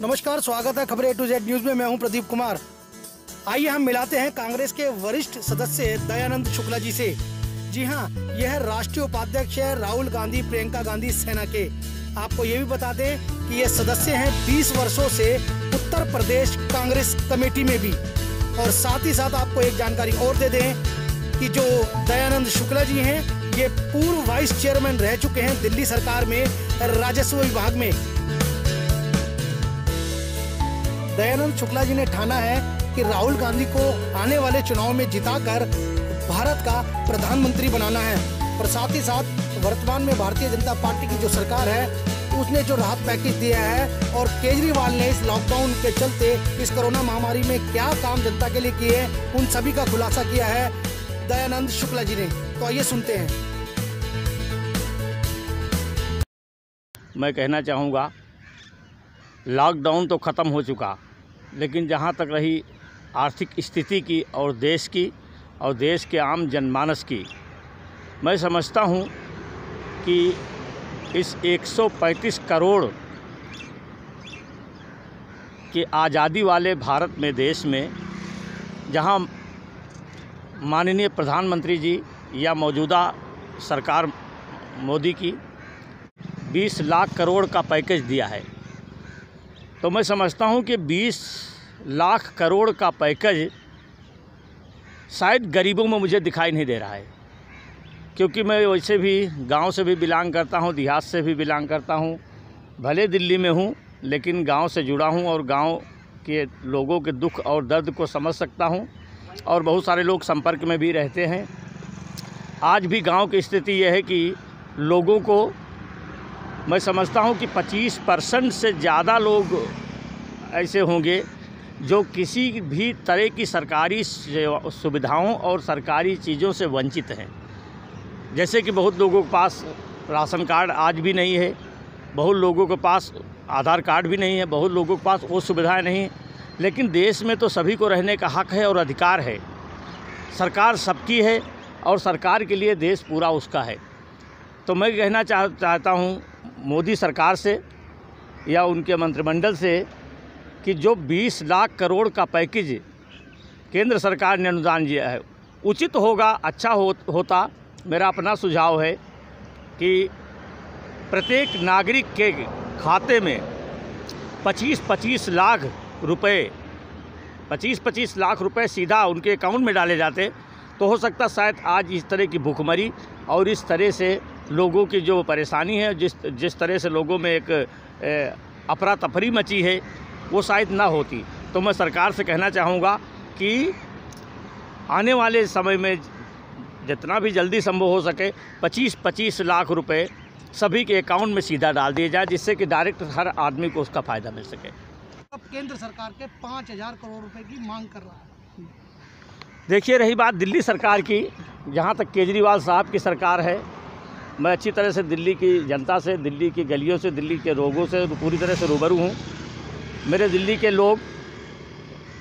नमस्कार, स्वागत है खबर A to Z न्यूज में। मैं हूं प्रदीप कुमार। आइए हम मिलाते हैं कांग्रेस के वरिष्ठ सदस्य दयानंद शुक्ला जी से। जी हां, यह राष्ट्रीय उपाध्यक्ष है राहुल गांधी प्रियंका गांधी सेना के। आपको ये भी बता दें कि ये सदस्य हैं 20 वर्षों से उत्तर प्रदेश कांग्रेस कमेटी में भी। और साथ ही साथ आपको एक जानकारी और दे दें कि जो दयानंद शुक्ला जी हैं, ये पूर्व वाइस चेयरमैन रह चुके हैं दिल्ली सरकार में राजस्व विभाग में। दयानंद शुक्ला जी ने ठाना है कि राहुल गांधी को आने वाले चुनाव में जिताकर भारत का प्रधानमंत्री बनाना है। और साथ ही साथ वर्तमान में भारतीय जनता पार्टी की जो सरकार है, उसने जो राहत पैकेज दिया है और केजरीवाल ने इस लॉकडाउन के चलते इस कोरोना महामारी में क्या काम जनता के लिए किए हैं, उन सभी का खुलासा किया है दयानंद शुक्ला जी ने। तो आइए सुनते हैं। मैं कहना चाहूँगा, लॉकडाउन तो ख़त्म हो चुका, लेकिन जहाँ तक रही आर्थिक स्थिति की और देश के आम जनमानस की, मैं समझता हूँ कि इस 135 करोड़ के आज़ादी वाले भारत में, देश में, जहाँ माननीय प्रधानमंत्री जी या मौजूदा सरकार मोदी की 20 लाख करोड़ का पैकेज दिया है, तो मैं समझता हूँ कि 20 लाख करोड़ का पैकेज शायद गरीबों में मुझे दिखाई नहीं दे रहा है। क्योंकि मैं वैसे भी गांव से भी बिलोंग करता हूँ, देहात से भी बिलोंग करता हूँ। भले दिल्ली में हूँ, लेकिन गांव से जुड़ा हूँ और गांव के लोगों के दुख और दर्द को समझ सकता हूँ। और बहुत सारे लोग संपर्क में भी रहते हैं। आज भी गांव की स्थिति यह है कि लोगों को, मैं समझता हूं कि 25% से ज़्यादा लोग ऐसे होंगे जो किसी भी तरह की सरकारी सुविधाओं और सरकारी चीज़ों से वंचित हैं। जैसे कि बहुत लोगों के पास राशन कार्ड आज भी नहीं है, बहुत लोगों के पास आधार कार्ड भी नहीं है, बहुत लोगों के पास वो सुविधाएं नहीं हैं। लेकिन देश में तो सभी को रहने का हक है और अधिकार है। सरकार सबकी है और सरकार के लिए देश पूरा उसका है। तो मैं कहना चाहता हूँ मोदी सरकार से या उनके मंत्रिमंडल से कि जो 20 लाख करोड़ का पैकेज केंद्र सरकार ने अनुदान दिया है, उचित होगा, अच्छा होता। मेरा अपना सुझाव है कि प्रत्येक नागरिक के खाते में 25-25 लाख रुपए सीधा उनके अकाउंट में डाले जाते, तो हो सकता शायद आज इस तरह की भुखमरी और इस तरह से लोगों की जो परेशानी है, जिस तरह से लोगों में एक अफरा तफरी मची है, वो शायद ना होती। तो मैं सरकार से कहना चाहूँगा कि आने वाले समय में जितना भी जल्दी संभव हो सके 25-25 लाख रुपए सभी के अकाउंट में सीधा डाल दिए जाए, जिससे कि डायरेक्ट हर आदमी को उसका फ़ायदा मिल सके। अब केंद्र सरकार के 5000 करोड़ रुपए की मांग कर रहा है। देखिए, रही बात दिल्ली सरकार की, जहाँ तक केजरीवाल साहब की सरकार है, मैं अच्छी तरह से दिल्ली की जनता से, दिल्ली की गलियों से, दिल्ली के लोगों से पूरी तरह से रूबरू हूँ। मेरे दिल्ली के लोग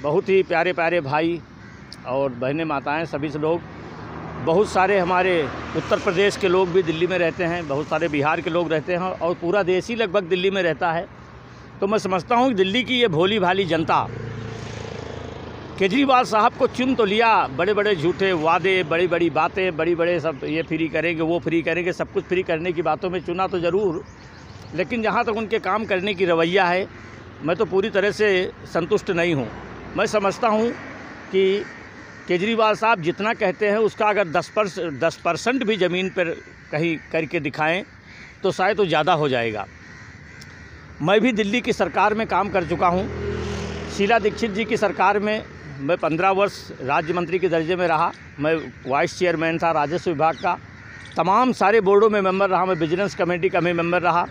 बहुत ही प्यारे प्यारे भाई और बहनें, माताएं, सभी से लोग, बहुत सारे हमारे उत्तर प्रदेश के लोग भी दिल्ली में रहते हैं, बहुत सारे बिहार के लोग रहते हैं और पूरा देश ही लगभग दिल्ली में रहता है। तो मैं समझता हूँ कि दिल्ली की ये भोली भाली जनता केजरीवाल साहब को चुन तो लिया, बड़े बड़े झूठे वादे, बड़ी बड़ी बातें, बड़े सब ये फ्री करेंगे, वो फ्री करेंगे, सब कुछ फ्री करने की बातों में चुना तो ज़रूर, लेकिन जहाँ तक उनके काम करने की रवैया है, मैं तो पूरी तरह से संतुष्ट नहीं हूँ। मैं समझता हूँ कि केजरीवाल साहब जितना कहते हैं उसका अगर 10% भी ज़मीन पर कहीं करके दिखाएं तो शायद तो ज़्यादा हो जाएगा। मैं भी दिल्ली की सरकार में काम कर चुका हूँ। शीला दीक्षित जी की सरकार में मैं 15 वर्ष राज्य मंत्री के दर्जे में रहा। मैं वाइस चेयरमैन था राजस्व विभाग का, तमाम सारे बोर्डों में मेंबर रहा, मैं बिजनेस कमेटी का भी मेंबर रहा।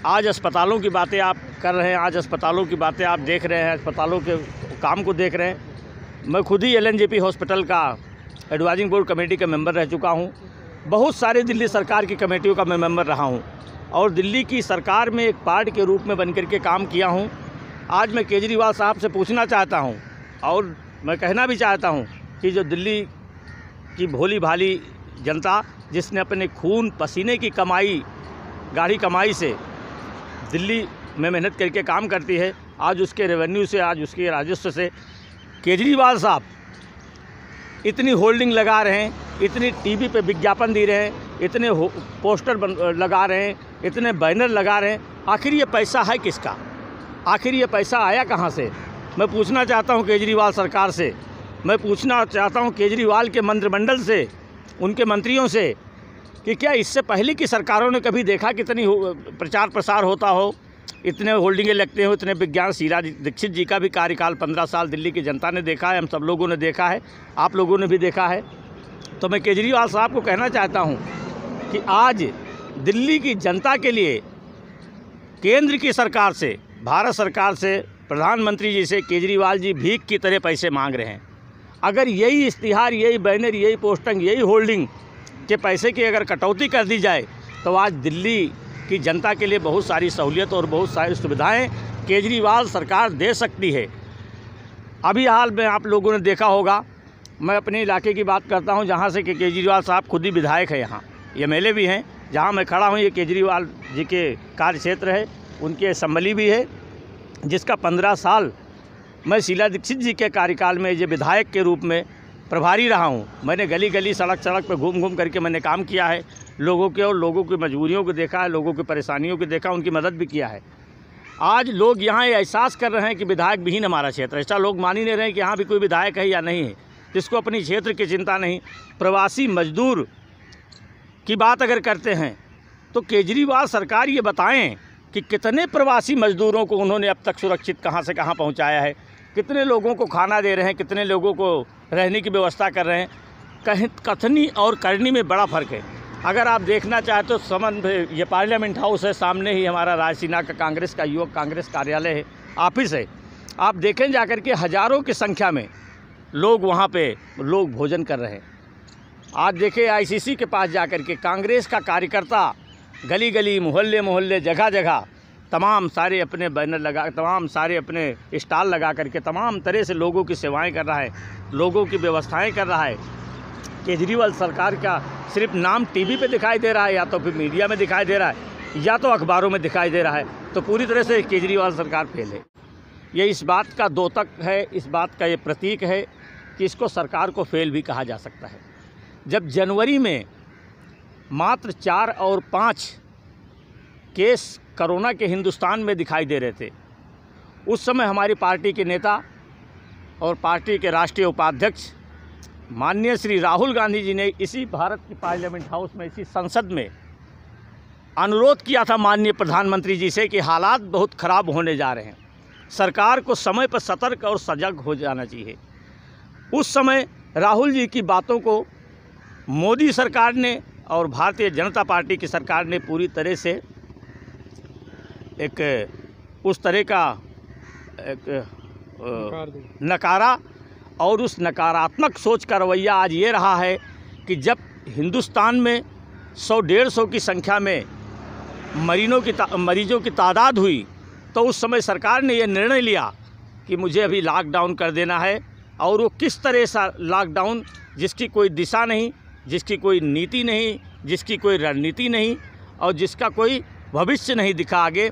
आज अस्पतालों की बातें आप कर रहे हैं, आज अस्पतालों की बातें आप देख रहे हैं, अस्पतालों के काम को देख रहे हैं। मैं खुद ही LNJP हॉस्पिटल का एडवाइजिंग बोर्ड कमेटी का मेंबर रह चुका हूँ। बहुत सारे दिल्ली सरकार की कमेटियों का मैं मेंबर रहा हूँ और दिल्ली की सरकार में एक पार्ट के रूप में बनकर के काम किया हूँ। आज मैं केजरीवाल साहब से पूछना चाहता हूँ और मैं कहना भी चाहता हूँ कि जो दिल्ली की भोली भाली जनता, जिसने अपने खून पसीने की कमाई, गाढ़ी कमाई से दिल्ली में मेहनत करके काम करती है, आज उसके रेवेन्यू से, आज उसके राजस्व से केजरीवाल साहब इतनी होल्डिंग लगा रहे हैं, इतनी टीवी पे विज्ञापन दे रहे हैं, इतने पोस्टर लगा रहे हैं, इतने बैनर लगा रहे हैं। आखिर ये पैसा है किसका? आखिर ये पैसा आया कहाँ से? मैं पूछना चाहता हूँ केजरीवाल सरकार से, मैं पूछना चाहता हूँ केजरीवाल के मंत्रिमंडल से, उनके मंत्रियों से कि क्या इससे पहले की सरकारों ने कभी देखा कितनी प्रचार प्रसार होता हो, इतने होल्डिंगें लगते हो, इतने विज्ञान। शीला दीक्षित जी का भी कार्यकाल 15 साल दिल्ली की जनता ने देखा है, हम सब लोगों ने देखा है, आप लोगों ने भी देखा है। तो मैं केजरीवाल साहब को कहना चाहता हूं कि आज दिल्ली की जनता के लिए केंद्र की सरकार से, भारत सरकार से, प्रधानमंत्री जी से केजरीवाल जी भीख की तरह पैसे मांग रहे हैं। अगर यही इश्तिहार, यही बैनर, यही पोस्टिंग, यही होल्डिंग के पैसे की अगर कटौती कर दी जाए तो आज दिल्ली कि जनता के लिए बहुत सारी सहूलियत और बहुत सारी सुविधाएं केजरीवाल सरकार दे सकती है। अभी हाल में आप लोगों ने देखा होगा, मैं अपने इलाके की बात करता हूं जहां से कि केजरीवाल साहब खुद ही विधायक है, यहाँ एमएलए भी हैं। जहां मैं खड़ा हूं ये केजरीवाल जी के कार्य क्षेत्र है, उनकी असेंबली भी है, जिसका 15 साल मैं शीला दीक्षित जी के कार्यकाल में ये विधायक के रूप में प्रभारी रहा हूँ। मैंने गली गली, सड़क सड़क पर घूम घूम करके मैंने काम किया है, लोगों के और लोगों की मजबूरियों को देखा है, लोगों की परेशानियों को देखा, उनकी मदद भी किया है। आज लोग यहाँ ये एहसास कर रहे हैं कि विधायक विहीन हमारा क्षेत्र, ऐसा लोग मान ही नहीं रहे हैं कि यहाँ भी कोई विधायक है या नहीं है, जिसको अपनी क्षेत्र की चिंता नहीं। प्रवासी मजदूर की बात अगर करते हैं तो केजरीवाल सरकार ये बताएं कि कितने प्रवासी मजदूरों को उन्होंने अब तक सुरक्षित कहाँ से कहाँ पहुँचाया है, कितने लोगों को खाना दे रहे हैं, कितने लोगों को रहने की व्यवस्था कर रहे हैं। कथनी और करनी में बड़ा फ़र्क है। अगर आप देखना चाहें तो समन ये पार्लियामेंट हाउस है, सामने ही हमारा रायसीना का कांग्रेस का युवक कांग्रेस कार्यालय है, ऑफिस है। आप देखें जाकर के हज़ारों की संख्या में लोग वहाँ पे लोग भोजन कर रहे हैं। आज देखें आईसीसी के पास जाकर के कांग्रेस का कार्यकर्ता गली गली, मोहल्ले मोहल्ले, जगह जगह तमाम सारे अपने बैनर लगा, तमाम सारे अपने स्टॉल लगा करके तमाम तरह से लोगों की सेवाएं कर रहा है, लोगों की व्यवस्थाएं कर रहा है। केजरीवाल सरकार का सिर्फ नाम टीवी पे दिखाई दे रहा है, या तो फिर मीडिया में दिखाई दे रहा है, या तो अखबारों में दिखाई दे रहा है, तो पूरी तरह से केजरीवाल सरकार फेल है। ये इस बात का द्योतक है, इस बात का ये प्रतीक है कि इसको सरकार को फेल भी कहा जा सकता है। जब जनवरी में मात्र 4 और 5 केस कोरोना के हिंदुस्तान में दिखाई दे रहे थे, उस समय हमारी पार्टी के नेता और पार्टी के राष्ट्रीय उपाध्यक्ष माननीय श्री राहुल गांधी जी ने इसी भारत की पार्लियामेंट हाउस में, इसी संसद में अनुरोध किया था माननीय प्रधानमंत्री जी से कि हालात बहुत ख़राब होने जा रहे हैं, सरकार को समय पर सतर्क और सजग हो जाना चाहिए। उस समय राहुल जी की बातों को मोदी सरकार ने और भारतीय जनता पार्टी की सरकार ने पूरी तरह से एक उस तरह का नकारा, और उस नकारात्मक सोच का रवैया आज ये रहा है कि जब हिंदुस्तान में 100-150 की संख्या में मरीजों की तादाद हुई, तो उस समय सरकार ने ये निर्णय लिया कि मुझे अभी लॉकडाउन कर देना है। और वो किस तरह सा लॉकडाउन, जिसकी कोई दिशा नहीं, जिसकी कोई नीति नहीं, जिसकी कोई रणनीति नहीं और जिसका कोई भविष्य नहीं दिखा आगे।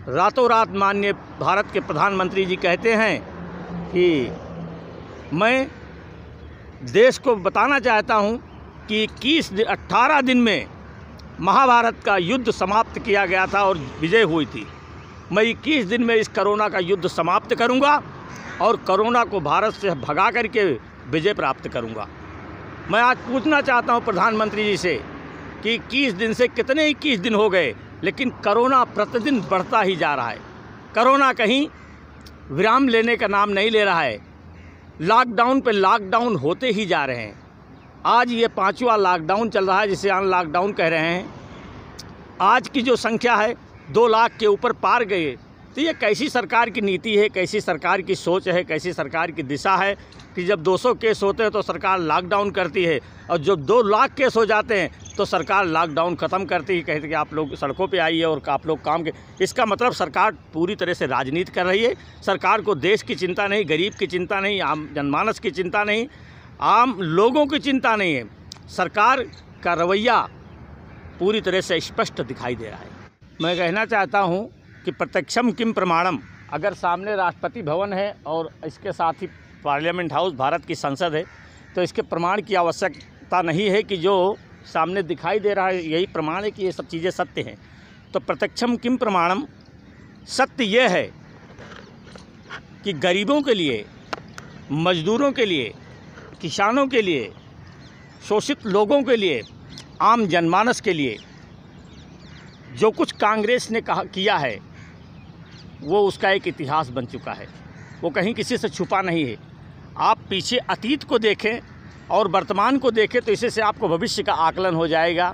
रातों रात माननीय भारत के प्रधानमंत्री जी कहते हैं कि मैं देश को बताना चाहता हूं कि 18 दिन में महाभारत का युद्ध समाप्त किया गया था और विजय हुई थी। मैं 21 दिन में इस कोरोना का युद्ध समाप्त करूंगा और कोरोना को भारत से भगा करके विजय प्राप्त करूंगा। मैं आज पूछना चाहता हूं प्रधानमंत्री जी से कि 21 दिन से कितने 21 दिन हो गए, लेकिन कोरोना प्रतिदिन बढ़ता ही जा रहा है। कोरोना कहीं विराम लेने का नाम नहीं ले रहा है, लॉकडाउन पे लॉकडाउन होते ही जा रहे हैं। आज ये 5वां लॉकडाउन चल रहा है, जिसे अनलॉकडाउन कह रहे हैं। आज की जो संख्या है 2 लाख के ऊपर पार गए। तो ये कैसी सरकार की नीति है, कैसी सरकार की सोच है, कैसी सरकार की दिशा है कि जब 200 केस होते हैं तो सरकार लॉकडाउन करती है, और जब 2 लाख केस हो जाते हैं तो सरकार लॉकडाउन ख़त्म करती है, कहते कि आप लोग सड़कों पे आइए और आप लोग काम के। इसका मतलब सरकार पूरी तरह से राजनीति कर रही है। सरकार को देश की चिंता नहीं, गरीब की चिंता नहीं, आम जनमानस की चिंता नहीं, आम लोगों की चिंता नहीं है। सरकार का रवैया पूरी तरह से स्पष्ट दिखाई दे रहा है। मैं कहना चाहता हूँ कि प्रत्यक्षम किम प्रमाणम, अगर सामने राष्ट्रपति भवन है और इसके साथ ही पार्लियामेंट हाउस भारत की संसद है, तो इसके प्रमाण की आवश्यकता नहीं है कि जो सामने दिखाई दे रहा है यही प्रमाण है कि ये सब चीज़ें सत्य हैं। तो प्रत्यक्षम किम प्रमाणम, सत्य ये है कि गरीबों के लिए, मजदूरों के लिए, किसानों के लिए, शोषित लोगों के लिए, आम जनमानस के लिए जो कुछ कांग्रेस ने किया है वो उसका एक इतिहास बन चुका है। वो कहीं किसी से छुपा नहीं है। आप पीछे अतीत को देखें और वर्तमान को देखें तो इसी से आपको भविष्य का आकलन हो जाएगा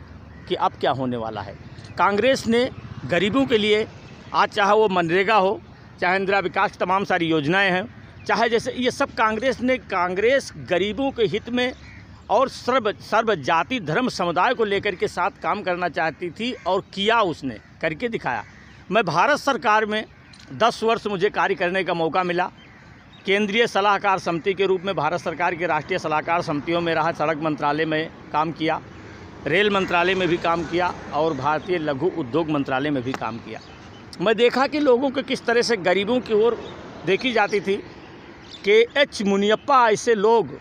कि अब क्या होने वाला है। कांग्रेस ने गरीबों के लिए, आज चाहे वो मनरेगा हो, चाहे इंदिरा विकास की तमाम सारी योजनाएं हैं, चाहे जैसे ये सब कांग्रेस गरीबों के हित में और सर्व जाति धर्म समुदाय को लेकर के साथ काम करना चाहती थी और किया, उसने करके दिखाया। मैं भारत सरकार में 10 वर्ष मुझे कार्य करने का मौका मिला। केंद्रीय सलाहकार समिति के रूप में भारत सरकार के राष्ट्रीय सलाहकार समितियों में रहा, सड़क मंत्रालय में काम किया, रेल मंत्रालय में भी काम किया और भारतीय लघु उद्योग मंत्रालय में भी काम किया। मैं देखा कि लोगों के किस तरह से गरीबों की ओर देखी जाती थी। KH मुनियप्पा ऐसे लोग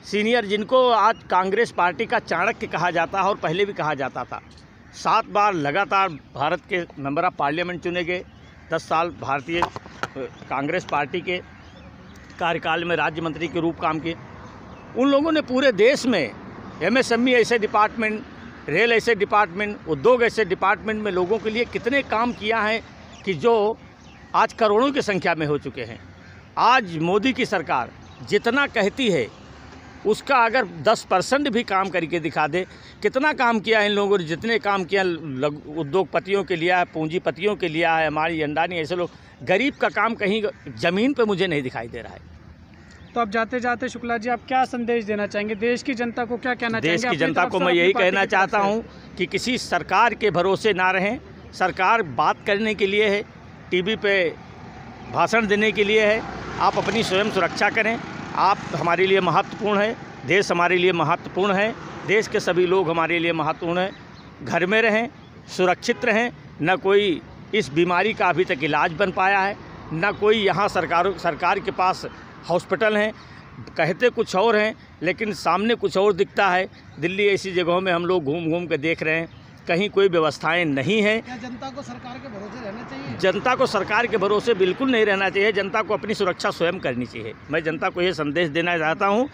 सीनियर, जिनको आज कांग्रेस पार्टी का चाणक्य कहा जाता है और पहले भी कहा जाता था, 7 बार लगातार भारत के मेंबर ऑफ पार्लियामेंट चुने गए, 10 साल भारतीय कांग्रेस पार्टी के कार्यकाल में राज्य मंत्री के रूप काम किए। उन लोगों ने पूरे देश में MSME ऐसे डिपार्टमेंट, रेल ऐसे डिपार्टमेंट, उद्योग ऐसे डिपार्टमेंट में लोगों के लिए कितने काम किया है कि जो आज करोड़ों की संख्या में हो चुके हैं। आज मोदी की सरकार जितना कहती है उसका अगर 10% भी काम करके दिखा दे, कितना काम किया है इन लोगों ने, जितने काम किया उद्योगपतियों के लिए, पूंजीपतियों के लिए है, हमारी अंडानी ऐसे लोग, गरीब का काम कहीं ज़मीन पे मुझे नहीं दिखाई दे रहा है। तो अब जाते जाते शुक्ला जी, आप क्या संदेश देना चाहेंगे? देश की जनता को क्या कहना चाहेंगे? देश की जनता को मैं यही कहना चाहता हूँ कि किसी सरकार के भरोसे ना रहें। सरकार बात करने के लिए है, टीवी पे भाषण देने के लिए है। आप अपनी स्वयं सुरक्षा करें। आप हमारे लिए महत्वपूर्ण है, देश हमारे लिए महत्वपूर्ण है, देश के सभी लोग हमारे लिए महत्वपूर्ण हैं। घर में रहें, सुरक्षित रहें। न कोई इस बीमारी का अभी तक इलाज बन पाया है, न कोई यहाँ सरकार के पास हॉस्पिटल हैं। कहते कुछ और हैं लेकिन सामने कुछ और दिखता है। दिल्ली ऐसी जगहों में हम लोग घूम घूम के देख रहे हैं, कहीं कोई व्यवस्थाएं नहीं हैं। क्या जनता को सरकार के भरोसे रहना चाहिए? जनता को सरकार के भरोसे बिल्कुल नहीं रहना चाहिए। जनता को अपनी सुरक्षा स्वयं करनी चाहिए। मैं जनता को ये संदेश देना चाहता हूँ।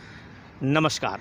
नमस्कार।